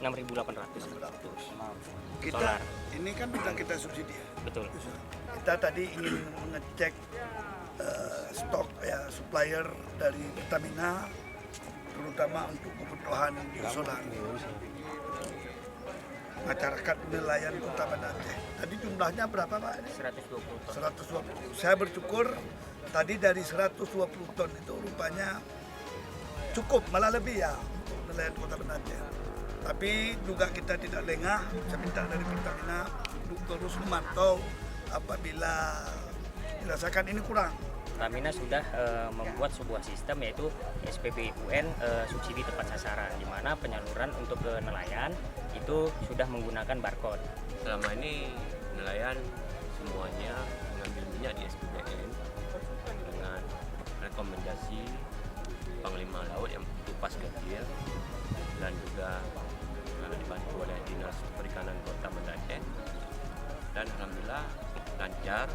6.800. Kita Solar. ini kan sudah kita subsidi ya. Betul. Kita tadi ingin mengecek stok ya supplier dari Pertamina, terutama untuk kebutuhan solar. Masyarakat nelayan Kota Banda Aceh. Tadi jumlahnya berapa Pak? 120 ton. 120. Saya bersyukur tadi dari 120 ton itu rupanya cukup, malah lebih ya untuk nelayan Kota Banda Aceh. Tapi juga kita tidak lengah, saya minta dari Pertamina untuk terus memantau apabila dirasakan ini kurang. Pertamina sudah membuat sebuah sistem yaitu SPBUN subsidi tepat sasaran, di mana penyaluran untuk ke nelayan itu sudah menggunakan barcode. Selama ini nelayan semuanya mengambil minyak di SPBN dengan rekomendasi Panglima Laut yang tupas kecil dan juga dibantu oleh Dinas Perikanan Kota Banda Aceh, dan alhamdulillah lancar.